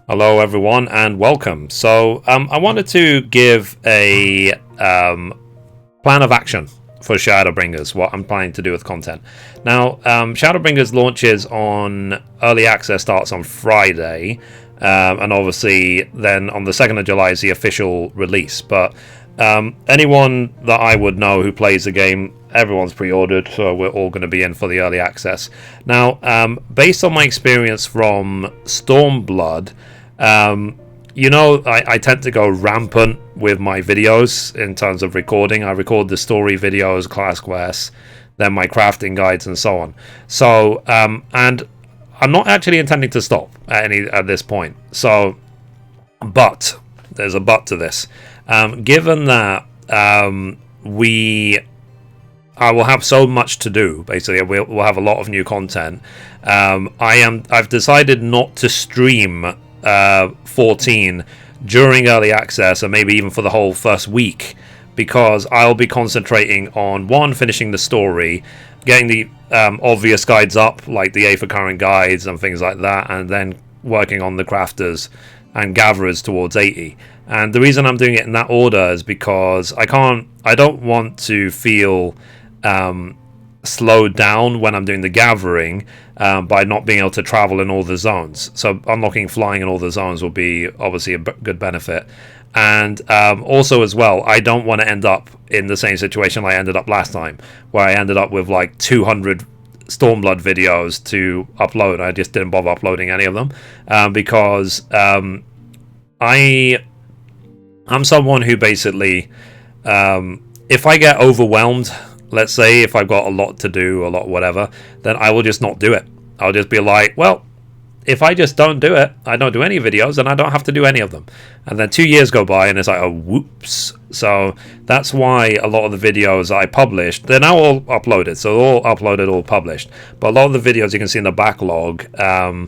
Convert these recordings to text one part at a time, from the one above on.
Hello, everyone, and welcome. So, I wanted to give a plan of action for Shadowbringers, what I'm planning to do with content. Now, Shadowbringers launches on early access, starts on Friday, and obviously, then on the 2nd of July is the official release. But anyone that I would know who plays the game, everyone's pre-ordered, so we're all going to be in for the early access. Now, based on my experience from Stormblood, I tend to go rampant with my videos in terms of recording. I record the story videos, class quests, then my crafting guides, and so on. So, and I'm not actually intending to stop at this point. So, but there's a but to this. Given that I will have so much to do. Basically, we'll have a lot of new content. I've decided not to stream 14 during early access, and maybe even for the whole first week, because I'll be concentrating on finishing the story, getting the obvious guides up, like the A for current guides and things like that, and then working on the crafters and gatherers towards 80. And the reason I'm doing it in that order is because I don't want to feel slowed down when I'm doing the gathering by not being able to travel in all the zones. So unlocking flying in all the zones will be obviously a good benefit. And also as well, I don't want to end up in the same situation I ended up last time, where I ended up with like 200 Stormblood videos to upload. I just didn't bother uploading any of them because I'm someone who basically, if I get overwhelmed, let's say if I've got a lot to do, a lot whatever, then I will just not do it. I'll just be like, well, if I just don't do it, I don't do any videos, and I don't have to do any of them. And then 2 years go by, and it's like, oh, whoops. So that's why a lot of the videos I published, they're now all uploaded. So they're all uploaded, all published. But a lot of the videos you can see in the backlog, I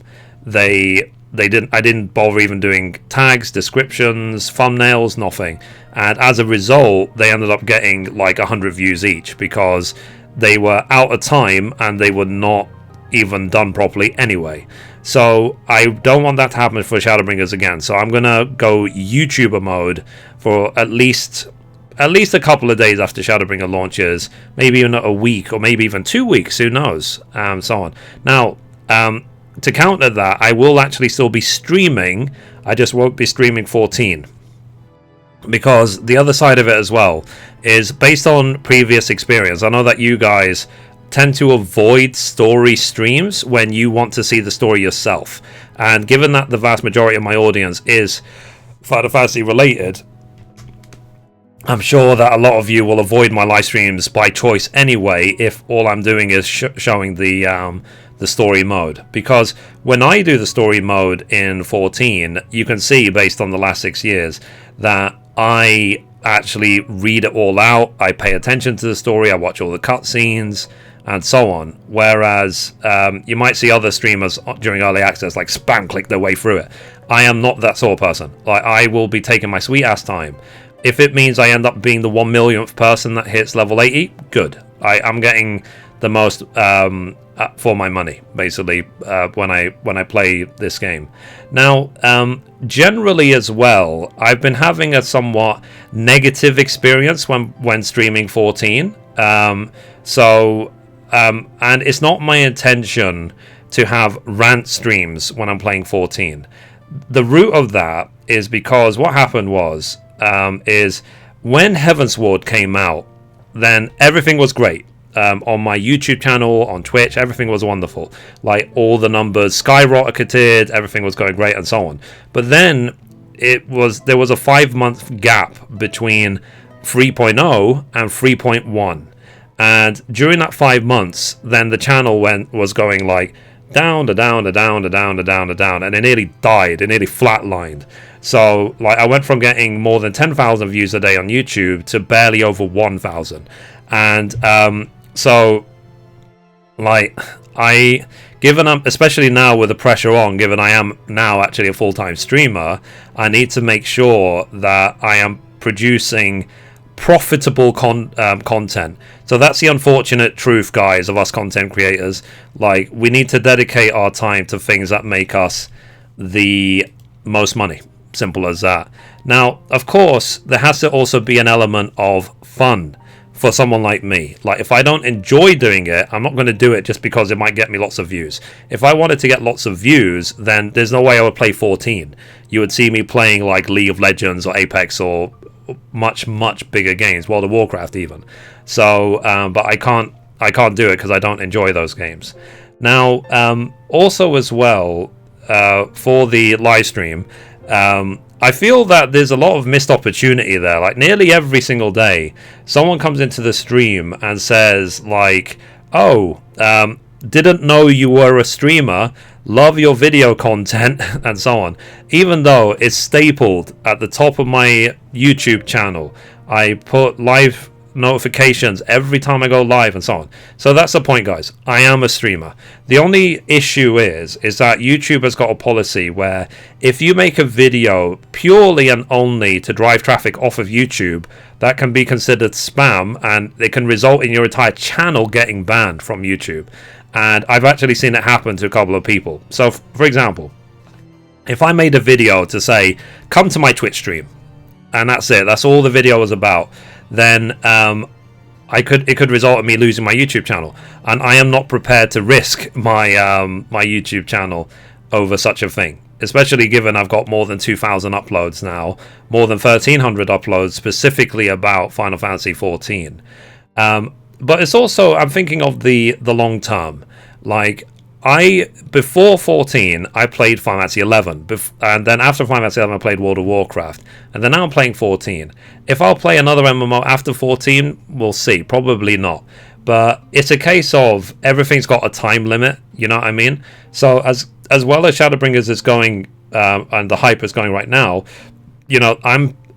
didn't bother even doing tags, descriptions, thumbnails, nothing. And as a result, they ended up getting like 100 views each because they were out of time and they were not even done properly anyway. So I don't want that to happen for Shadowbringers again. So I'm gonna go YouTuber mode for at least a couple of days after Shadowbringer launches, maybe even a week or maybe even 2 weeks, who knows, so on. Now, to counter that, I will actually still be streaming. I just won't be streaming 14. Because the other side of it as well is based on previous experience. I know that you guys tend to avoid story streams when you want to see the story yourself. And given that the vast majority of my audience is Final Fantasy related, I'm sure that a lot of you will avoid my live streams by choice anyway if all I'm doing is showing the story mode. Because when I do the story mode in 14, you can see based on the last 6 years that I actually read it all out, I pay attention to the story, I watch all the cutscenes and so on. Whereas you might see other streamers during early access like spam click their way through it. I am not that sort of person. Like, I will be taking my sweet ass time. If it means I end up being the 1 millionth person that hits level 80, good. I'm getting the most for my money, basically, when I play this game. Now, generally as well, I've been having a somewhat negative experience when streaming 14. And it's not my intention to have rant streams when I'm playing 14. The root of that is because what happened was, is when Heavensward came out, then everything was great. On my YouTube channel, on Twitch, everything was wonderful. Like, all the numbers skyrocketed, everything was going great, and so on. But then there was a 5-month gap between 3.0 and 3.1, and during that 5 months, then the channel was going like down, and it nearly died. It nearly flatlined. So, like, I went from getting more than 10,000 views a day on YouTube to barely over 1,000, and so, like, given up, especially now with the pressure on, given I am now actually a full-time streamer, I need to make sure that I am producing profitable content. So that's the unfortunate truth, guys, of us content creators. Like, we need to dedicate our time to things that make us the most money. Simple as that. Now, of course, there has to also be an element of fun for someone like me. Like, if I don't enjoy doing it, I'm not going to do it just because it might get me lots of views. If I wanted to get lots of views, then there's no way I would play 14. You would see me playing like League of Legends or Apex or much bigger games, World of Warcraft even. So, but I can't do it because I don't enjoy those games. Now, also as well, for the live stream, I feel that there's a lot of missed opportunity there. Like, nearly every single day, someone comes into the stream and says, like, oh, didn't know you were a streamer, love your video content, and so on. Even though it's stapled at the top of my YouTube channel, I put live notifications every time I go live and so on. So that's the point, guys. I am a streamer. The only issue is that YouTube has got a policy where if you make a video purely and only to drive traffic off of YouTube, that can be considered spam, and it can result in your entire channel getting banned from YouTube. And I've actually seen it happen to a couple of people. So, for example, if I made a video to say, come to my Twitch stream, and that's it, that's all the video was about, then it could result in me losing my YouTube channel, and I am not prepared to risk my my YouTube channel over such a thing, especially given I've got more than 2,000 uploads now, more than 1,300 uploads specifically about Final Fantasy XIV. But it's also, I'm thinking of the long term. Like, before 14, I played Final Fantasy XI, and then after Final Fantasy XI, I played World of Warcraft, and then now I'm playing 14. If I'll play another MMO after 14, we'll see. Probably not. But it's a case of everything's got a time limit, you know what I mean? So as well as Shadowbringers is going, and the hype is going right now, you know,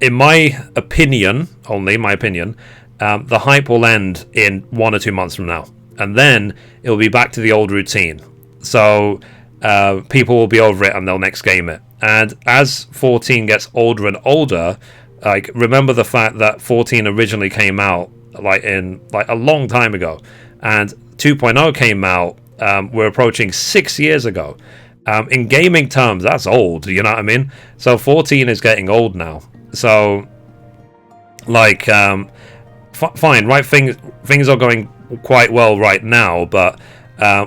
in my opinion, only my opinion, the hype will end in 1 or 2 months from now, and then it'll be back to the old routine. So people will be over it and they'll next game it. And as 14 gets older and older, like, remember the fact that 14 originally came out like a long time ago, and 2.0 came out, we're approaching 6 years ago. In gaming terms, that's old, you know what I mean? So 14 is getting old now. So, like, fine, right? Things are going quite well right now, but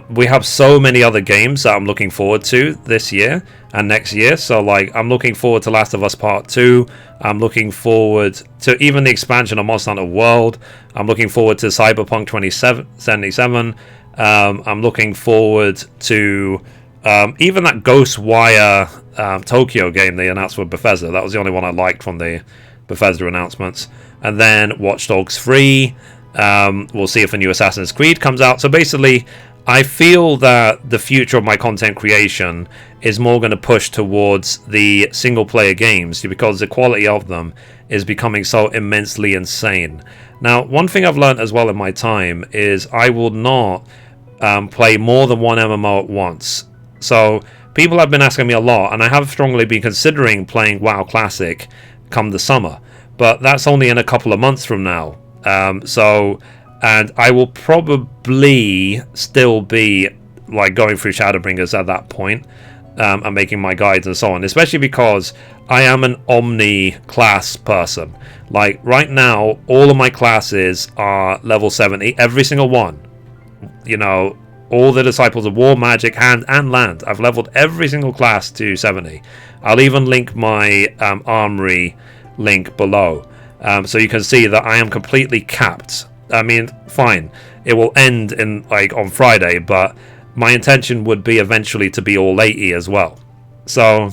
we have so many other games that I'm looking forward to this year and next year. So, like, I'm looking forward to Last of Us Part 2. I'm looking forward to even the expansion of Monster Hunter World. I'm looking forward to Cyberpunk 2077. I'm looking forward to even that Ghostwire Tokyo game they announced for Bethesda. That was the only one I liked from the Bethesda announcements. And then Watch Dogs 3. We'll see if a new Assassin's Creed comes out. So basically, I feel that the future of my content creation is more going to push towards the single-player games, because the quality of them is becoming so immensely insane. Now, one thing I've learned as well in my time is I will not play more than one MMO at once. So people have been asking me a lot, and I have strongly been considering playing WoW Classic come the summer, but that's only in a couple of months from now. And I will probably still be like going through Shadowbringers at that point, and making my guides and so on, especially because I am an omni class person. Like, right now, all of my classes are level 70, every single one. You know, all the Disciples of War, Magic, Hand, and Land. I've leveled every single class to 70. I'll even link my Armory link below, so you can see that I am completely capped. I mean, fine, it will end in like on Friday, but my intention would be eventually to be all 80 as well. So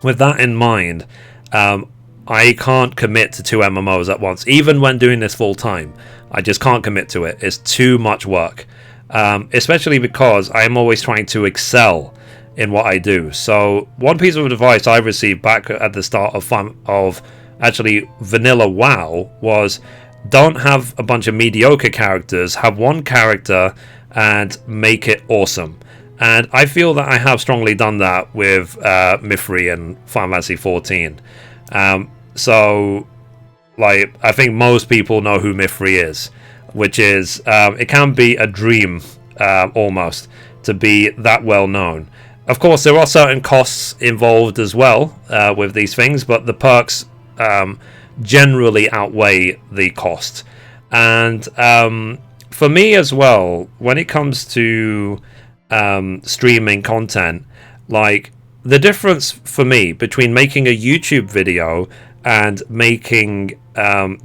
with that in mind, I can't commit to 2 MMOs at once, even when doing this full time. I just can't commit to it. It's too much work, especially because I am always trying to excel in what I do. So one piece of advice I received back at the start of actually vanilla WoW was, don't have a bunch of mediocre characters, have one character and make it awesome. And I feel that I have strongly done that with Mithrie and Final Fantasy XIV. So, like, I think most people know who Mithrie is, which is, it can be a dream almost to be that well known. of course, there are certain costs involved as well with these things, but the perks generally outweigh the cost. And for me as well, when it comes to streaming content, like the difference for me between making a YouTube video and making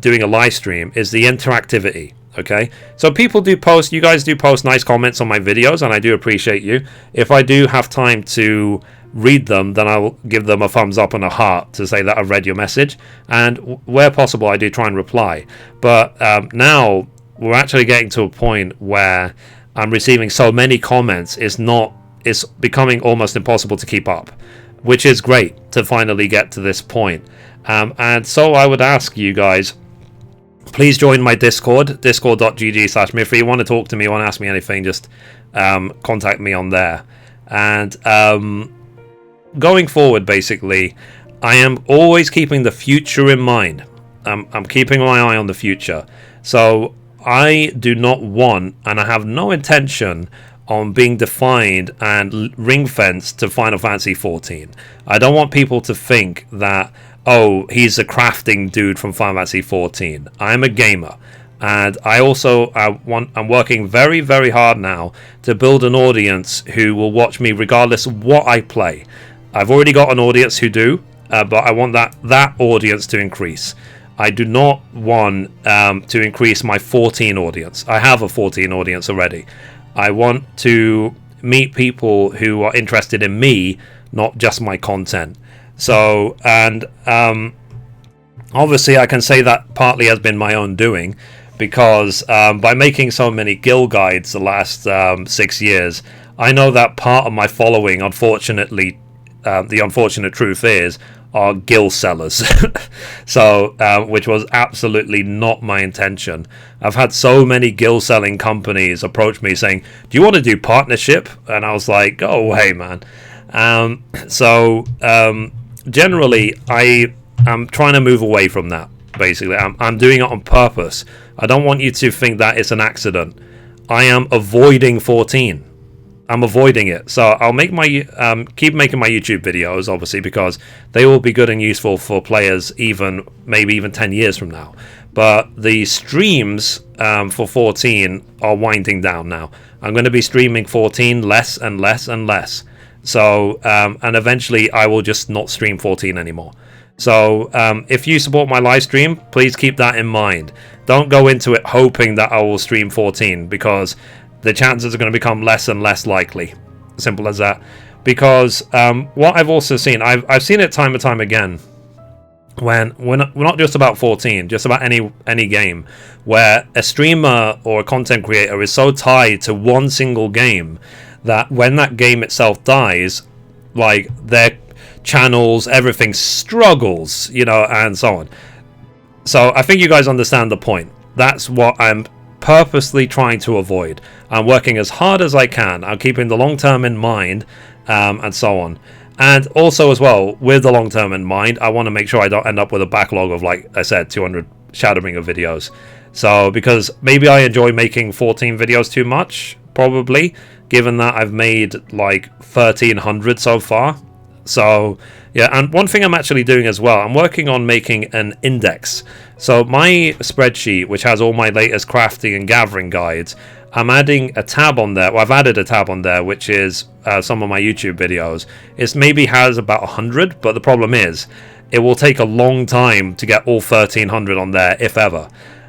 doing a live stream is the interactivity. Okay, so people do post, you guys do post nice comments on my videos, and I do appreciate you. If I do have time to read them, then I'll give them a thumbs up and a heart to say that I've read your message, and where possible I do try and reply. But now we're actually getting to a point where I'm receiving so many comments, it's becoming almost impossible to keep up, which is great to finally get to this point. And so I would ask you guys, please join my Discord, discord.gg/Mithrie. You want to talk to me, you want to ask me anything, just contact me on there. And going forward, basically, I am always keeping the future in mind. I'm keeping my eye on the future. So I do not want, and I have no intention on being defined and ring-fenced to Final Fantasy XIV. I don't want people to think that, oh, he's a crafting dude from Final Fantasy XIV. I'm a gamer. And I also I'm working very, very hard now to build an audience who will watch me regardless of what I play. I've already got an audience who do, but I want that audience to increase. I do not want to increase my 14 audience. I have a 14 audience already. I want to meet people who are interested in me, not just my content. So, and obviously I can say that partly has been my own doing, because by making so many guild guides the last 6 years, I know that part of my following, unfortunately, the unfortunate truth is, are guild sellers. So, which was absolutely not my intention. I've had so many guild selling companies approach me saying, do you want to do partnership? And I was like, go away, man. Generally, I am trying to move away from that. Basically, I'm doing it on purpose. I don't want you to think that it's an accident. I am avoiding 14. I'm avoiding it. So I'll make my keep making my YouTube videos, obviously, because they will be good and useful for players maybe even 10 years from now. But the streams for 14 are winding down now. I'm going to be streaming 14 less and less and less. So, and eventually I will just not stream 14 anymore. So, if you support my live stream, please keep that in mind. Don't go into it hoping that I will stream 14, because the chances are going to become less and less likely. Simple as that. Because what I've also seen, I've seen it time and time again, when we're not just about 14, just about any game, where a streamer or a content creator is so tied to one single game that when that game itself dies, like their channels, everything struggles, and so on. So I think you guys understand the point. That's what I'm purposely trying to avoid. I'm working as hard as I can. I'm keeping the long term in mind, and so on. And also as well, with the long term in mind, I want to make sure I don't end up with a backlog of, like I said, 200 Shadowbringer videos. So, because maybe I enjoy making 14 videos too much, probably, given that I've made like 1,300 so far. So, yeah, and one thing I'm actually doing as well, I'm working on making an index. So my spreadsheet, which has all my latest crafting and gathering guides, I'm adding a tab on there. Well, I've added a tab on there, which is some of my YouTube videos. It maybe has about 100, but the problem is, it will take a long time to get all 1,300 on there, if ever.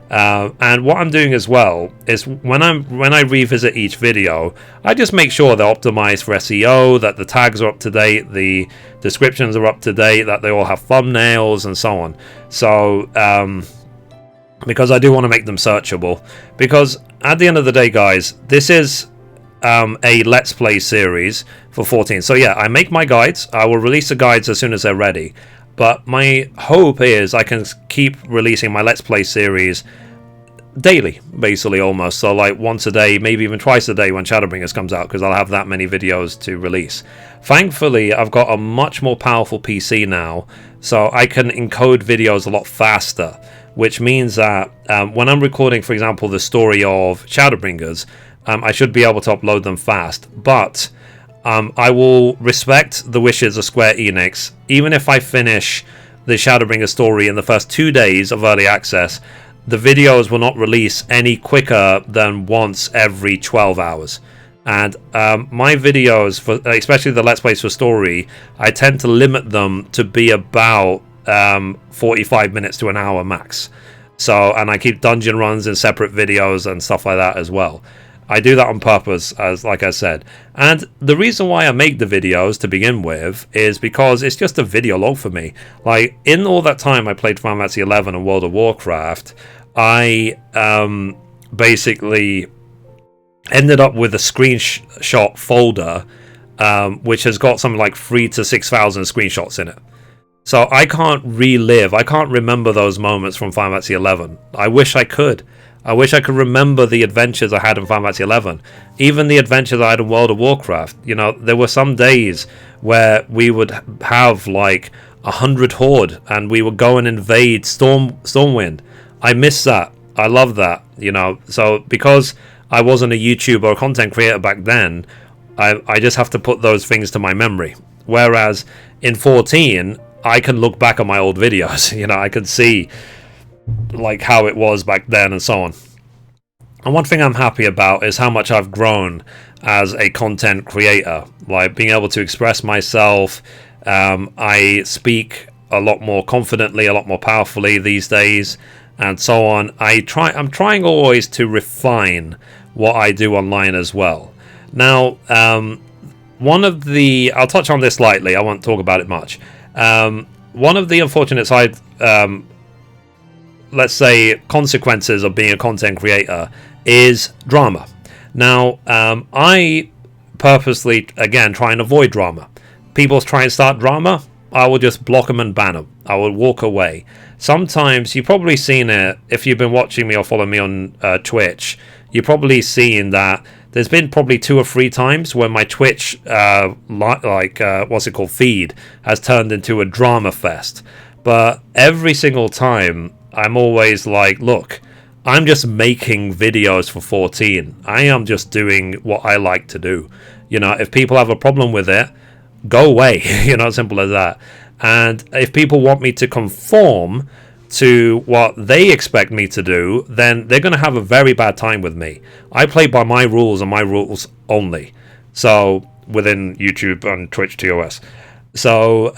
And what I'm doing as well is when I revisit each video, I just make sure they're optimized for SEO, that the tags are up to date, the descriptions are up to date, that they all have thumbnails and so on. So because I do want to make them searchable, because at the end of the day, guys, this is a Let's Play series for 14. So yeah, I make my guides. I will release the guides as soon as they're ready. But my hope is I can keep releasing my Let's Play series daily, basically, almost. So like once a day, maybe even twice a day when Shadowbringers comes out, because I'll have that many videos to release. Thankfully, I've got a much more powerful PC now, so I can encode videos a lot faster, which means that when I'm recording, for example, the story of Shadowbringers, I should be able to upload them fast. But I will respect the wishes of Square Enix. Even if I finish the Shadowbringers story in the first 2 days of early access, the videos will not release any quicker than once every 12 hours. And my videos, for especially the Let's Plays for story, I tend to limit them to be about 45 minutes to an hour max. So, and I keep dungeon runs in separate videos and stuff like that as well. I do that on purpose, as like I said. And the reason why I make the videos to begin with is because it's just a video log for me. Like, in all that time I played Final Fantasy XI and World of Warcraft, I basically ended up with a screenshot folder which has got something like 3,000 to 6,000 screenshots in it. So I can't I can't remember those moments from Final Fantasy XI. I wish I could. I wish I could remember the adventures I had in Final Fantasy XI. Even the adventures I had in World of Warcraft. You know, there were some days where we would have like 100 horde and we would go and invade Stormwind. I miss that. I love that, you know. So because I wasn't a YouTuber or content creator back then, I just have to put those things to my memory. Whereas in 14, I can look back on my old videos. You know, I can see like how it was back then and so on. And one thing I'm happy about is how much I've grown as a content creator, like being able to express myself. I speak a lot more confidently, a lot more powerfully these days, and so on. I'm trying always to refine what I do online as well. Now, I'll touch on this lightly, I won't talk about it much. One of the unfortunate side, let's say, consequences of being a content creator is drama. Now, I purposely, again, try and avoid drama. People try and start drama, I will just block them and ban them. I will walk away. Sometimes, you've probably seen it, if you've been watching me or following me on Twitch, you've probably seen that there's been probably 2 or 3 times when my Twitch, feed has turned into a drama fest. But every single time, I'm always like, look, I'm just making videos for 14. I am just doing what I like to do. You know, if people have a problem with it, go away. You know, simple as that. And if people want me to conform to what they expect me to do, then they're going to have a very bad time with me. I play by my rules and my rules only. So, within YouTube and Twitch TOS. So,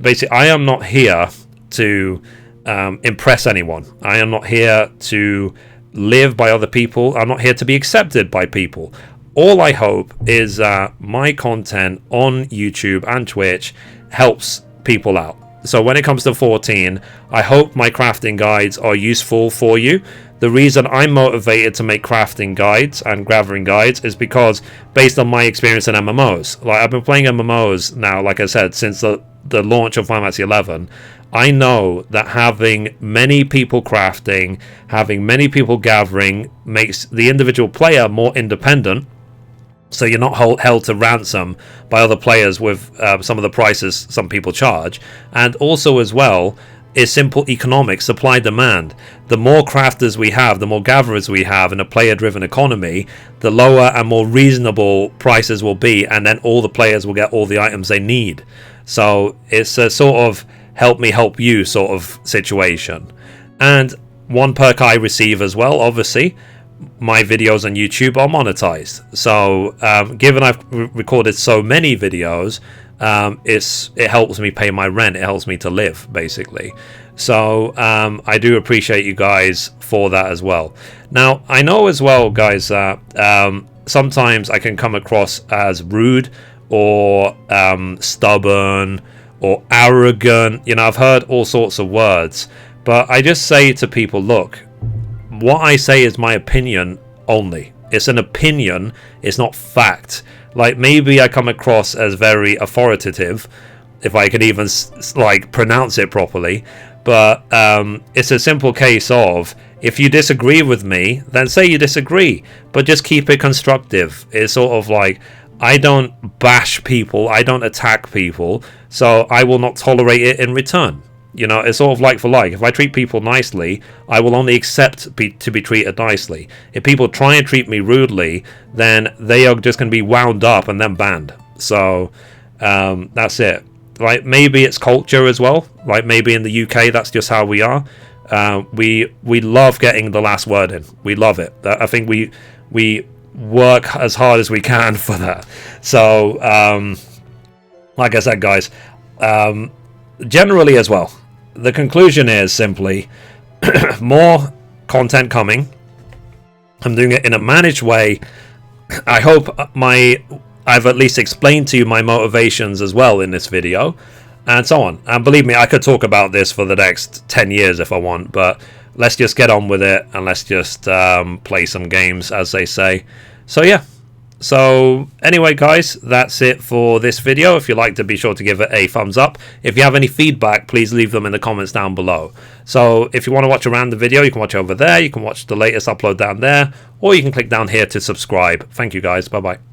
basically, I am not here to impress anyone. I am not here to live by other people. I'm not here to be accepted by people. All I hope is that my content on YouTube and Twitch helps people out. So when it comes to 14, I hope my crafting guides are useful for you. The reason I'm motivated to make crafting guides and gathering guides is because based on my experience in MMOs. Like, I've been playing MMOs now, like I said, since the launch of Final Fantasy XI. I know that having many people crafting, having many people gathering, makes the individual player more independent. So you're not held to ransom by other players with some of the prices some people charge. And also as well is simple economics, supply demand. The more crafters we have, the more gatherers we have in a player-driven economy, the lower and more reasonable prices will be, and then all the players will get all the items they need. So it's a sort of help me help you sort of situation. And one perk I receive as well, obviously, my videos on YouTube are monetized. So given I've recorded so many videos, it helps me pay my rent. It helps me to live, basically. So I do appreciate you guys for that as well. Now, I know as well, guys, that sometimes I can come across as rude or stubborn or arrogant. You know, I've heard all sorts of words. But I just say to people, look, what I say is my opinion only. It's an opinion, it's not fact. Like, maybe I come across as very authoritative, if I can even pronounce it properly, but it's a simple case of, if you disagree with me, then say you disagree, but just keep it constructive. It's sort of like, I don't bash people, I don't attack people, so I will not tolerate it in return. You know, it's sort of like for like. If I treat people nicely, I will only accept to be treated nicely. If people try and treat me rudely, then they are just going to be wound up and then banned. So that's it. Like, maybe it's culture as well. Like, maybe in the UK, that's just how we are. We love getting the last word in. We love it. I think we work as hard as we can for that. So, like I said, guys, generally as well, the conclusion is simply more content coming. I'm doing it in a managed way. I hope I've at least explained to you my motivations as well in this video, and so on. And believe me, I could talk about this for the next 10 years if I want, but let's just get on with it, and let's just play some games, as they say. So yeah. So anyway, guys, that's it for this video. If you liked it, be sure to give it a thumbs up. If you have any feedback, please leave them in the comments down below. So if you want to watch around the video, you can watch over there. You can watch the latest upload down there, or you can click down here to subscribe. Thank you, guys. Bye-bye.